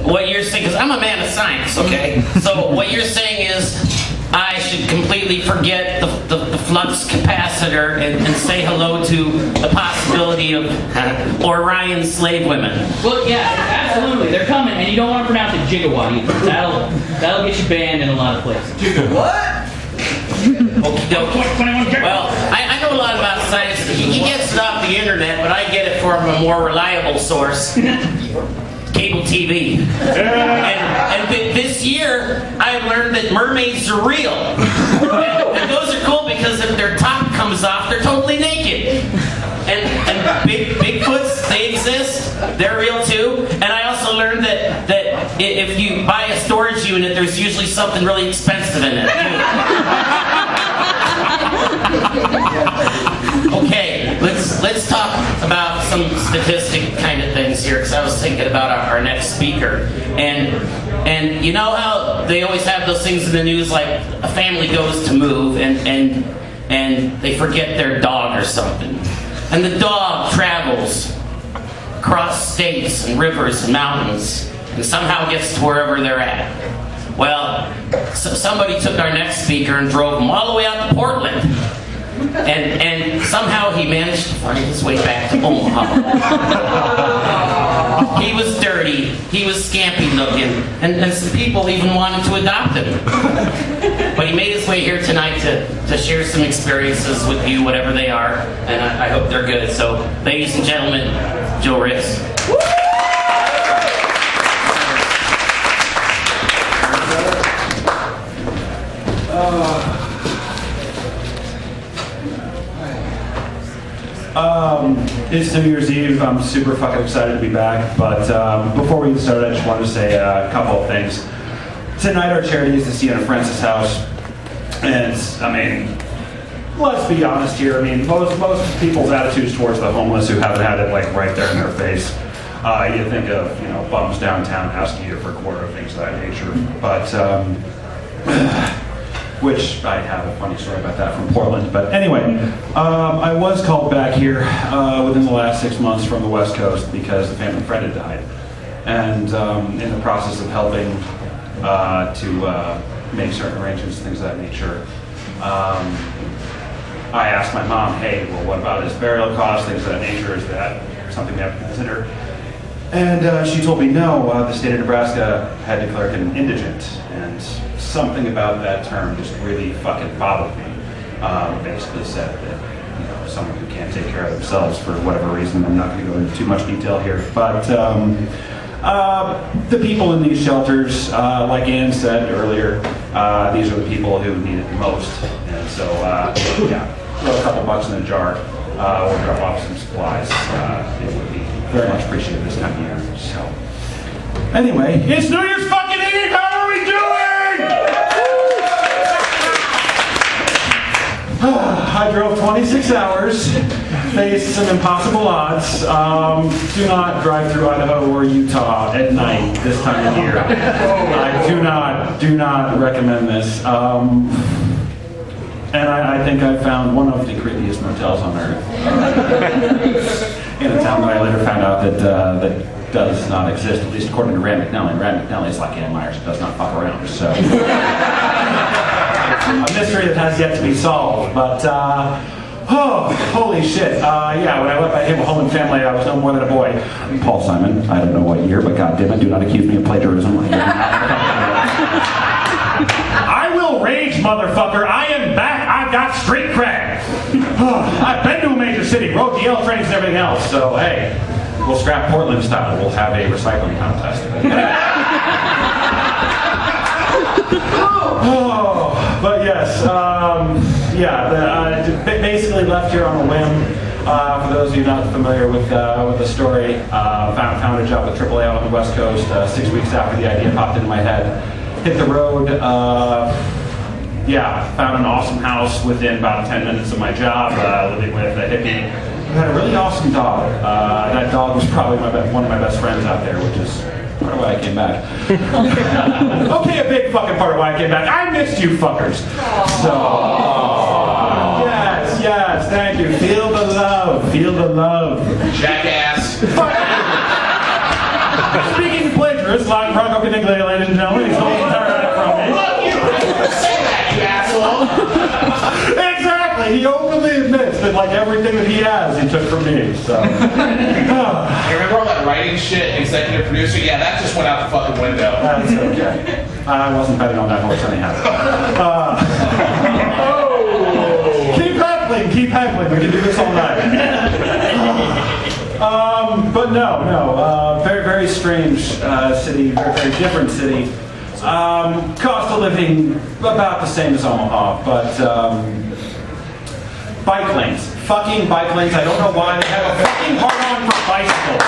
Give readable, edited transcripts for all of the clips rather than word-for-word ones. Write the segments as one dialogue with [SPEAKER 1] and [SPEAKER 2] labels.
[SPEAKER 1] what you're saying, because I'm a man of science, okay? So what you're saying is I should completely forget the flux capacitor and say hello to the possibility of Orion slave women.
[SPEAKER 2] Well, yeah, absolutely. They're coming, and you don't want to pronounce it gigawatt either. That'll get you banned in a lot of places.
[SPEAKER 3] What?
[SPEAKER 1] Well, I know a lot about science. He gets it off the internet, but I get it from a more reliable source. Cable TV. And this year, I learned that mermaids are real. And those are cool because if their top comes off, they're totally naked. And Bigfoots, they exist. They're real too. And I also learned that if you buy a storage unit, there's usually something really expensive in it. Okay, let's talk about some statistic kind of things here, because I was thinking about our next speaker. And you know how they always have those things in the news, like a family goes to move and they forget their dog or something. And the dog travels across states and rivers and mountains and somehow gets to wherever they're at. Well, somebody took our next speaker and drove him all the way out to Portland. And somehow he managed to find his way back to Omaha. He was dirty, he was scampy looking, and some people even wanted to adopt him. But he made his way here tonight to share some experiences with you, whatever they are, and I hope they're good. So, ladies and gentlemen, Joe Ritz.
[SPEAKER 4] It's New Year's Eve. I'm super fucking excited to be back. But before we get started, I just wanted to say a couple of things. Tonight, our charity is the Sienna Francis House, and I mean, let's be honest here. I mean, most people's attitudes towards the homeless who haven't had it like right there in their face. You think of bums downtown asking you for a quarter of things of that nature, but. Which I have a funny story about that from Portland. But anyway, I was called back here within the last 6 months from the West Coast because the family friend had died. And in the process of helping to make certain arrangements, things of that nature, I asked my mom, hey, well, what about his burial costs, things of that nature? Is that something we have to consider? And she told me no, the state of Nebraska had declared him indigent. And something about that term just really fucking bothered me. Basically said that someone who can't take care of themselves for whatever reason. I'm not going to go into too much detail here, but the people in these shelters, like Ann said earlier, these are the people who need it the most. And so, yeah, throw a couple bucks in a jar or drop off some supplies. It would be very much appreciated this time of year. So, anyway, it's New Year's fucking Eve. How are we doing? I drove 26 hours, faced some impossible odds. Do not drive through Idaho or Utah at night this time of year. I do not recommend this. And I think I found one of the creepiest motels on earth. In a town that I later found out that does not exist, at least according to Rand McNally. And Rand McNally is like Ann Myers, it does not fuck around. So. A mystery that has yet to be solved, but oh, holy shit! Yeah, when I left my home and family, I was no more than a boy. Paul Simon, I don't know what year, but goddammit, do not accuse me of plagiarism. I will rage, motherfucker! I am back. I've got street cred. I've been to a major city, rode the L trains and everything else. So hey, we'll scrap Portland style. We'll have a recycling contest. Oh, but yes, basically left here on a whim. For those of you not familiar with the story, found a job with AAA on the West Coast 6 weeks after the idea popped into my head. Hit the road, found an awesome house within about 10 minutes of my job, living with a hippie who had a really awesome dog. That dog was probably one of my best friends out there, which is part of why I came back. Okay, a big fucking part of why I came back. I missed you fuckers. So, yes, thank you. Feel the love. Jackass. Speaking of Chris Lockbrock, ladies and gentlemen. He stole the entire night from me.
[SPEAKER 3] Fuck you! I didn't say that, you asshole!
[SPEAKER 4] Exactly. He openly admits that like everything that he has, he took from me. So.
[SPEAKER 3] You remember all that writing shit, executive producer? Yeah, that just went out the fucking window.
[SPEAKER 4] That's okay. I wasn't betting on that horse anyhow. Keep heckling. We can do this all night. But no. Very, very strange city. Very, very different city. Cost of living about the same as Omaha, but bike lanes. Fucking bike lanes. I don't know why they have a fucking hard-on for bicycles.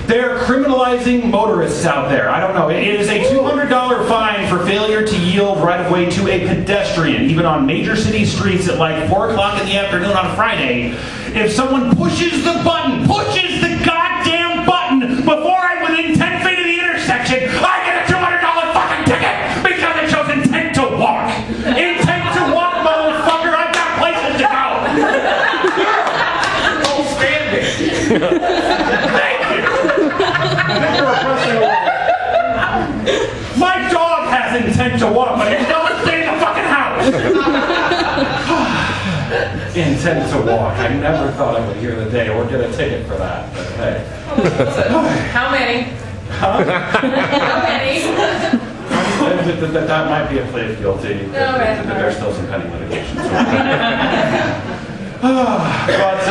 [SPEAKER 4] They're criminalizing motorists out there. I don't know. It is a $200 fine for failure to yield right-of-way to a pedestrian, even on major city streets at like 4 o'clock in the afternoon on a Friday. If someone pushes the goddamn button before I'm within 10 feet of the intersection, I get a $200 fucking ticket because I chose intent to walk. Intent to walk, motherfucker. I've got places to go.
[SPEAKER 3] All standing.
[SPEAKER 4] My dog has intent to walk, but he don't stay in the fucking house. Intent to walk. I never thought I would hear the day or get a ticket for that. But hey.
[SPEAKER 5] How many?
[SPEAKER 4] Huh?
[SPEAKER 5] How many?
[SPEAKER 4] That might be a plea of guilty.
[SPEAKER 5] Okay.
[SPEAKER 4] There's still some pending litigation. But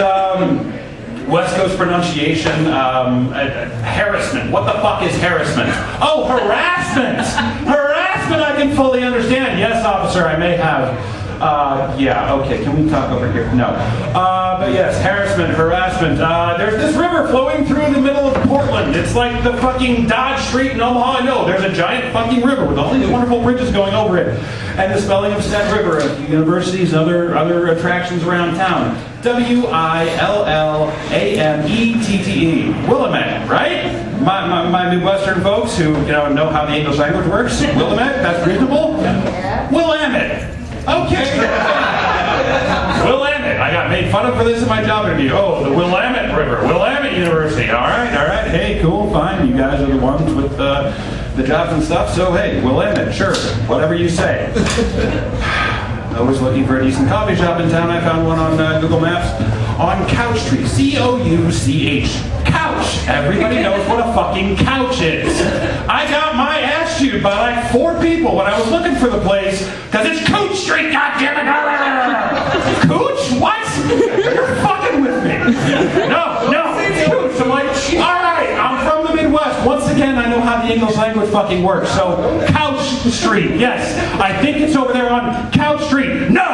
[SPEAKER 4] West Coast pronunciation, harassment. What the fuck is harassment? Oh, harassment! Harassment I can fully understand. Yes, officer, I may have. Yeah, okay, can we talk over here? No. But yes, harassment, harassment. There's this river flowing through the middle of Portland. It's like the fucking Dodge Street in Omaha. No, there's a giant fucking river with all these wonderful bridges going over it. And the spelling of said river at universities and other attractions around town. Willamette. Willamette, right? My Midwestern folks who know how the English language works. Willamette, that's reasonable? Willamette. Okay. Willamette. I got made fun of for this in my job interview. Oh, the Willamette River. Willamette University. All right. Hey, cool, fine. You guys are the ones with the jobs and stuff. So, hey, Willamette, sure. Whatever you say. I was looking for a decent coffee shop in town. I found one on Google Maps on Couch Street. C-O-U-C-H. Couch. Everybody knows what a fucking couch is. I got my ass chewed by like 4 people when I was looking for the place because it's Cooch Street, goddammit. Cooch? What? You're fucking with me. No. Cooch. I'm like, all right, I'm from the Midwest. Once again, I know how the English language fucking works. So, Couch Street. Yes. I think it's over there on Couch Street. No.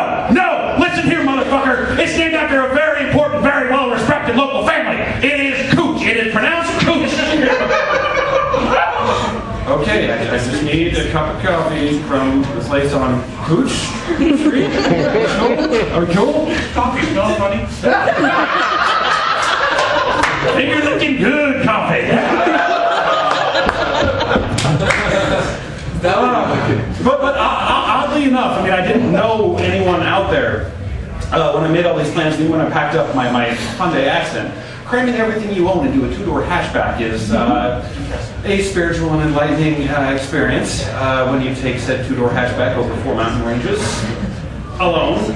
[SPEAKER 4] Listen here, motherfucker. It's named after a very important, very well-respected local family. It is Cooch. It is pronounced Cooch. Okay, I just need a cup of coffee from the place on Cooch Street. Are we cool? Coffee smells funny. I think you're looking good, coffee. But oddly enough, I mean, I didn't know anyone out there when I made all these plans. When I packed up my Hyundai Accent, cramming everything you own into a 2-door hatchback is a spiritual and enlightening experience. When you take said 2-door hatchback over 4 mountain ranges alone,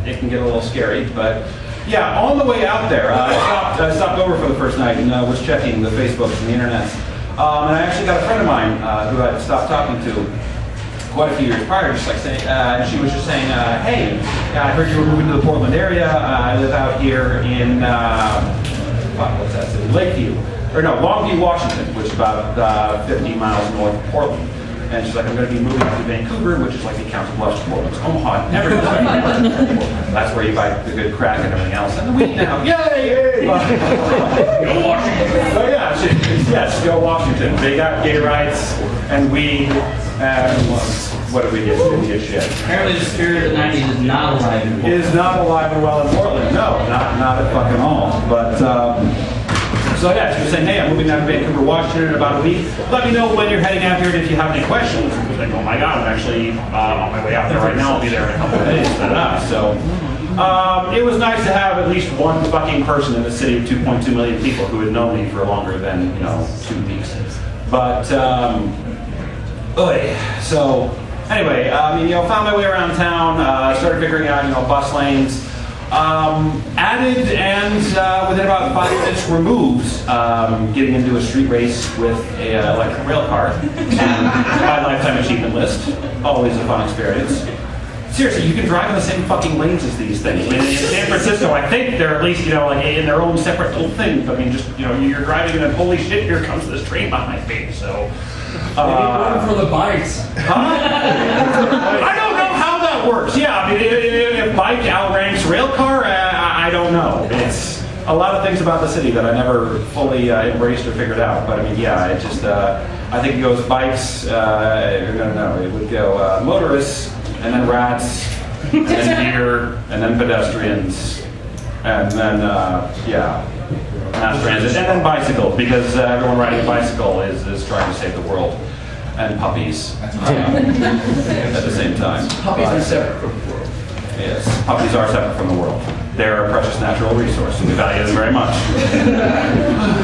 [SPEAKER 4] it can get a little scary, but. Yeah, on the way out there, I stopped over for the first night and was checking the Facebooks and the internets. And I actually got a friend of mine who I'd stopped talking to quite a few years prior, just like saying, and she was just saying, hey, I heard you were moving to the Portland area. I live out here in, what's that city? Lakeview. Or no, Longview, Washington, which is about 50 miles north of Portland. And she's like, I'm going to be moving to Vancouver, which is like the county bluffs of Portland. It's Omaha, never That's where you buy the good crack and everything else. And the weed now, yay! Go Washington. So yeah, yes, go Washington. They got gay rights and weed and what did we get? Shit.
[SPEAKER 2] Apparently the spirit of the 90s is not alive in Portland.
[SPEAKER 4] It is not alive and well in Portland. No, not at fucking all. But, so yeah, she was saying, hey, I'm moving down to Vancouver, Washington in about a week. Let me know when you're heading out here and if you have any questions. I was like, oh my God, I'm actually on my way out there right now. I'll be there in a couple of days. So it was nice to have at least one fucking person in the city of 2.2 million people who had known me for longer than 2 weeks. But, so, anyway, found my way around town, started figuring out, bus lanes. Added and within about 5 minutes removed getting into a street race with a electric rail car. My lifetime achievement list. Always a fun experience. Seriously, you can drive in the same fucking lanes as these things. I mean, in San Francisco, I think they're at least, like in their own separate little thing. I mean, just, you're driving and then holy shit, here comes this train behind me. So,
[SPEAKER 2] for the bikes.
[SPEAKER 4] I don't know how that works. Yeah, I mean, if bike outranks rail car, I don't know. It's a lot of things about the city that I never fully embraced or figured out. But I mean, yeah, it just, I think it goes bikes, no, it would go motorists, and then rats, and then deer, and then pedestrians, and then, mass transit, and then bicycles, because everyone riding a bicycle is trying to save the world. And puppies at the same time.
[SPEAKER 5] Puppies are separate from the world.
[SPEAKER 4] Yes, puppies are separate from the world. They're a precious natural resource, and we value them very much.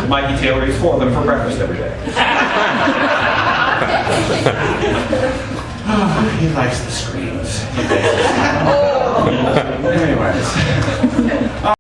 [SPEAKER 4] Mikey Taylor eats 4 of them for breakfast every day. He likes the screams. Anyways.